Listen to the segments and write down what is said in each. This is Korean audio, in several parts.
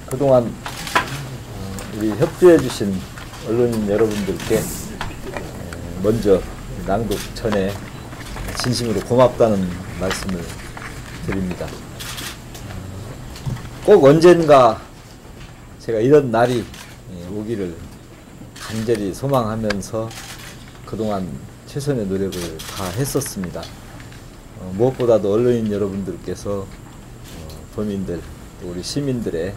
그동안 우리 협조해 주신 언론인 여러분들께 먼저 낭독 전에 진심으로 고맙다는 말씀을 드립니다. 꼭 언젠가 제가 이런 날이 오기를 간절히 소망하면서 그동안 최선의 노력을 다 했었습니다. 무엇보다도 언론인 여러분들께서 도민들, 또 우리 시민들의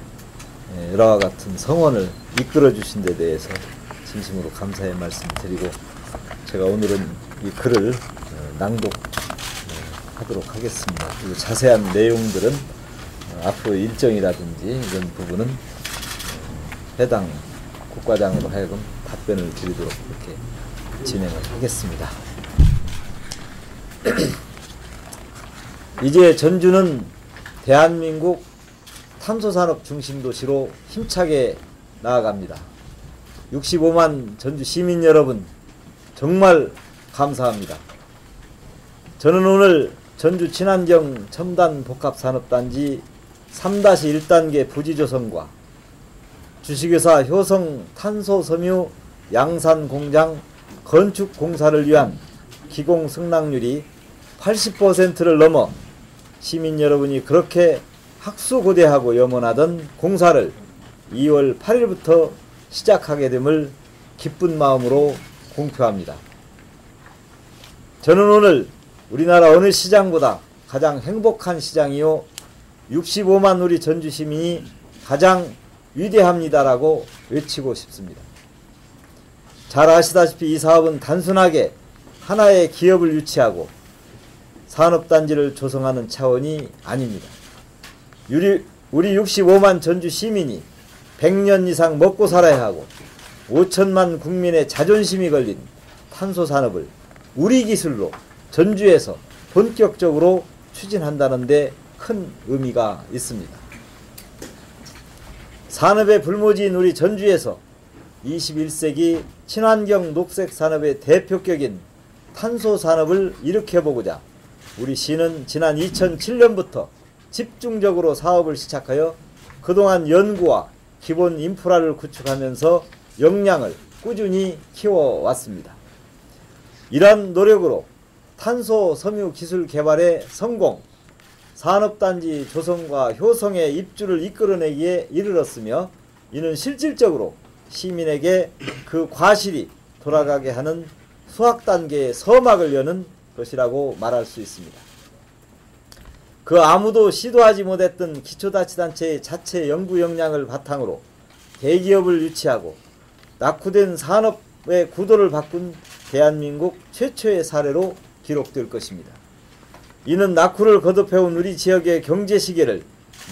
여러와 같은 성원을 이끌어 주신 데 대해서 진심으로 감사의 말씀 드리고, 제가 오늘은 이 글을 낭독하도록 하겠습니다. 그리고 자세한 내용들은 앞으로 일정이라든지 이런 부분은 해당 국과장으로 하여금 답변을 드리도록 이렇게 진행을 하겠습니다. 이제 전주는 대한민국 탄소산업 중심도시로 힘차게 나아갑니다. 65만 전주 시민 여러분, 정말 감사합니다. 저는 오늘 전주 친환경 첨단 복합산업단지 3-1단계 부지 조성과 주식회사 효성 탄소섬유 양산공장 건축 공사를 위한 기공 승낙률이 80%를 넘어 시민 여러분이 그렇게 학수고대하고 염원하던 공사를 2월 8일부터 시작하게 됨을 기쁜 마음으로 공표합니다. 저는 오늘 우리나라 어느 시장보다 가장 행복한 시장이요, 65만 우리 전주 시민이 가장 위대합니다라고 외치고 싶습니다. 잘 아시다시피 이 사업은 단순하게 하나의 기업을 유치하고 산업단지를 조성하는 차원이 아닙니다. 우리 65만 전주 시민이 100년 이상 먹고 살아야 하고 5천만 국민의 자존심이 걸린 탄소산업을 우리 기술로 전주에서 본격적으로 추진한다는 데 큰 의미가 있습니다. 산업의 불모지인 우리 전주에서 21세기 친환경 녹색 산업의 대표격인 탄소산업을 일으켜보고자 우리 시는 지난 2007년부터 집중적으로 사업을 시작하여 그동안 연구와 기본 인프라를 구축하면서 역량을 꾸준히 키워왔습니다. 이러한 노력으로 탄소 섬유 기술 개발의 성공, 산업단지 조성과 효성의 입주를 이끌어내기에 이르렀으며, 이는 실질적으로 시민에게 그 과실이 돌아가게 하는 수학단계의 서막을 여는 것이라고 말할 수 있습니다. 그 아무도 시도하지 못했던 기초자치단체의 자체 연구 역량을 바탕으로 대기업을 유치하고 낙후된 산업의 구도를 바꾼 대한민국 최초의 사례로 기록될 것입니다. 이는 낙후를 거듭해온 우리 지역의 경제 시계를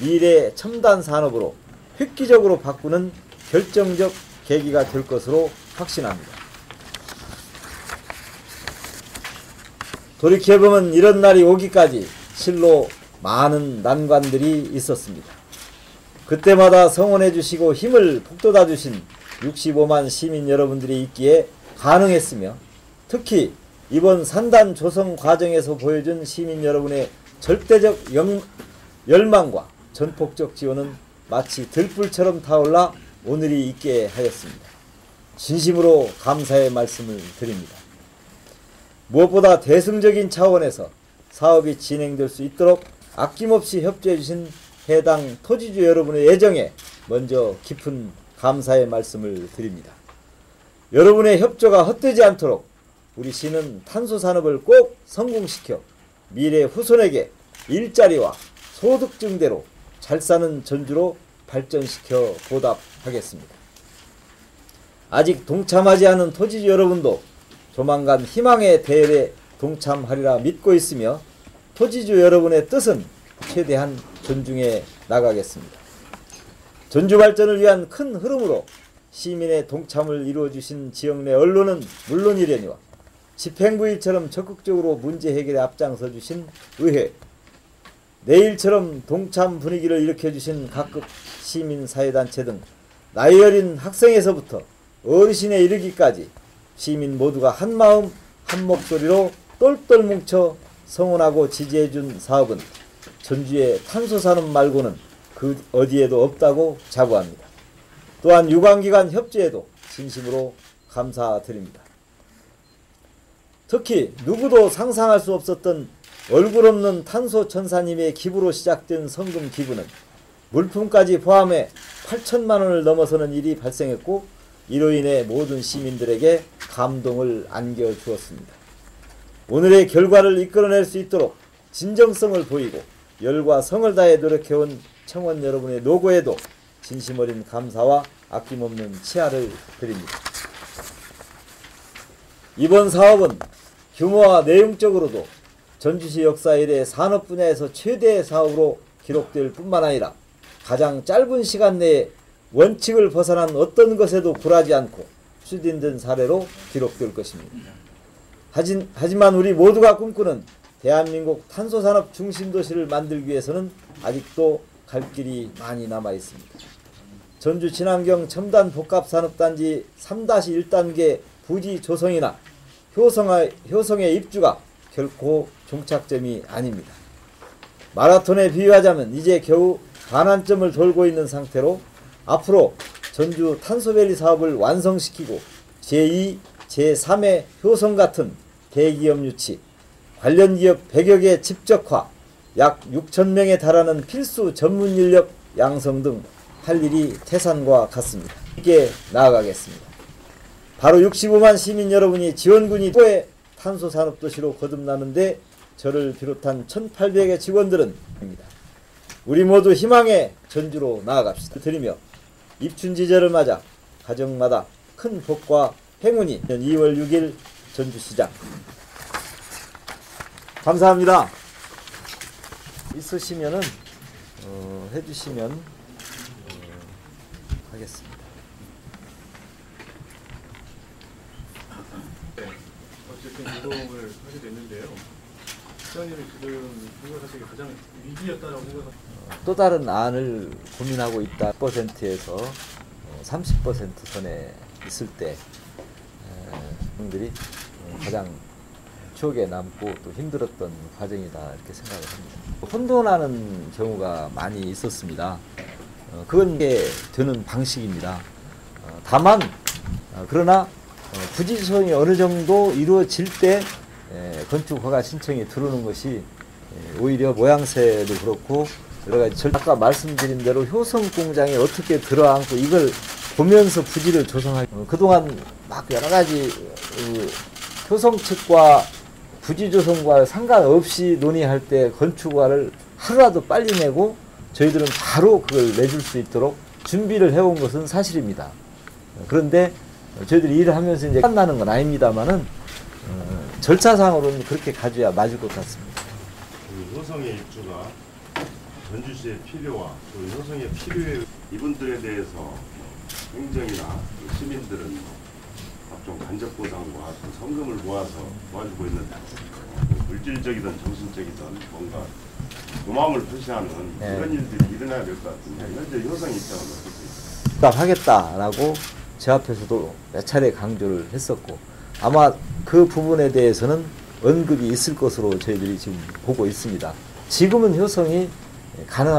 미래 첨단 산업으로 획기적으로 바꾸는 결정적 계기가 될 것으로 확신합니다. 돌이켜보면 이런 날이 오기까지 실로 많은 난관들이 있었습니다. 그때마다 성원해 주시고 힘을 북돋아 주신 65만 시민 여러분들이 있기에 가능했으며, 특히 이번 산단 조성 과정에서 보여준 시민 여러분의 절대적 열망과 전폭적 지원은 마치 들불처럼 타올라 오늘이 있게 하였습니다. 진심으로 감사의 말씀을 드립니다. 무엇보다 대승적인 차원에서 사업이 진행될 수 있도록 아낌없이 협조해 주신 해당 토지주 여러분의 애정에 먼저 깊은 감사의 말씀을 드립니다. 여러분의 협조가 헛되지 않도록 우리 시는 탄소산업을 꼭 성공시켜 미래 후손에게 일자리와 소득 증대로 잘 사는 전주로 발전시켜 보답하겠습니다. 아직 동참하지 않은 토지주 여러분도 조만간 희망의 대열에 동참하리라 믿고 있으며, 토지주 여러분의 뜻은 최대한 존중해 나가겠습니다. 전주 발전을 위한 큰 흐름으로 시민의 동참을 이루어주신 지역 내 언론은 물론이려니와 집행부일처럼 적극적으로 문제 해결에 앞장서 주신 의회, 내일처럼 동참 분위기를 일으켜주신 각급 시민사회단체 등 나이 어린 학생에서부터 어르신에 이르기까지 시민 모두가 한마음 한목소리로 똘똘 뭉쳐 성원하고 지지해준 사업은 전주의 탄소산업 말고는 그 어디에도 없다고 자부합니다. 또한 유관기관 협조에도 진심으로 감사드립니다. 특히 누구도 상상할 수 없었던 얼굴 없는 탄소천사님의 기부로 시작된 성금 기부는 물품까지 포함해 8천만 원을 넘어서는 일이 발생했고, 이로 인해 모든 시민들에게 감동을 안겨주었습니다. 오늘의 결과를 이끌어낼 수 있도록 진정성을 보이고 열과 성을 다해 노력해온 청원 여러분의 노고에도 진심 어린 감사와 아낌없는 치아를 드립니다. 이번 사업은 규모와 내용적으로도 전주시 역사 이래 산업 분야에서 최대의 사업으로 기록될 뿐만 아니라 가장 짧은 시간 내에 원칙을 벗어난 어떤 것에도 굴하지 않고 추진된 사례로 기록될 것입니다. 하지만 우리 모두가 꿈꾸는 대한민국 탄소산업 중심도시를 만들기 위해서는 아직도 갈 길이 많이 남아 있습니다. 전주 친환경 첨단 복합산업단지 3-1단계 부지 조성이나 효성의 입주가 결코 종착점이 아닙니다. 마라톤에 비유하자면 이제 겨우 반환점을 돌고 있는 상태로 앞으로 전주 탄소밸리 사업을 완성시키고 제2, 제3의 효성 같은 대기업 유치, 관련 기업 100여 개 집적화, 약 6,000명에 달하는 필수 전문 인력 양성 등 할 일이 태산과 같습니다. 함께 나아가겠습니다. 바로 65만 시민 여러분이 지원군이 또의 탄소산업도시로 거듭나는데 저를 비롯한 1,800의 직원들은 입니다. 우리 모두 희망의 전주로 나아갑시다. 드리며 입춘지절을 맞아 가정마다 큰 복과 행운이 2월 6일 전주시장. 감사합니다. 있으시면은 해주시면 하겠습니다. 어쨌든 이동을 하게 됐는데요. 시장님이 지금 생각하시기에 가장 위기였다라고 생각합니다. 또 다른 안을 고민하고 있다. 10%에서 30% 선에 있을 때 분들이 가장 추억에 남고 또 힘들었던 과정이다 이렇게 생각을 합니다. 혼돈하는 경우가 많이 있었습니다. 그건 게 되는 방식입니다. 다만 그러나 부지 조성이 어느 정도 이루어질 때 건축 허가 신청이 들어오는 것이 오히려 모양새도 그렇고 여러 가지 아까 말씀드린 대로 효성 공장에 어떻게 들어앉고 이걸 보면서 부지를 조성하고 그동안 막 여러 가지 효성 측과 부지 조성과 상관없이 논의할 때 건축허가를 하루라도 빨리 내고 저희들은 바로 그걸 내줄 수 있도록 준비를 해온 것은 사실입니다. 그런데 저희들이 일을 하면서 이제 끝나는 건 아닙니다만은 절차상으로는 그렇게 가져야 맞을 것 같습니다. 효성의 입주가 전주시의 필요와 또 효성의 필요에 이분들에 대해서 행정이나 시민들은 각종 간접 보상과 성금을 모아서 도와주고 있는데 물질적이든 정신적이든 뭔가 고마움을 표시하는 그런 일들이 일어나야 될 것 같은데 현재 효성 입장은 어떻게 있습니까? 답하겠다라고 제 앞에서도 몇 차례 강조를 했었고 아마 그 부분에 대해서는 언급이 있을 것으로 저희들이 지금 보고 있습니다. 지금은 효성이 가능한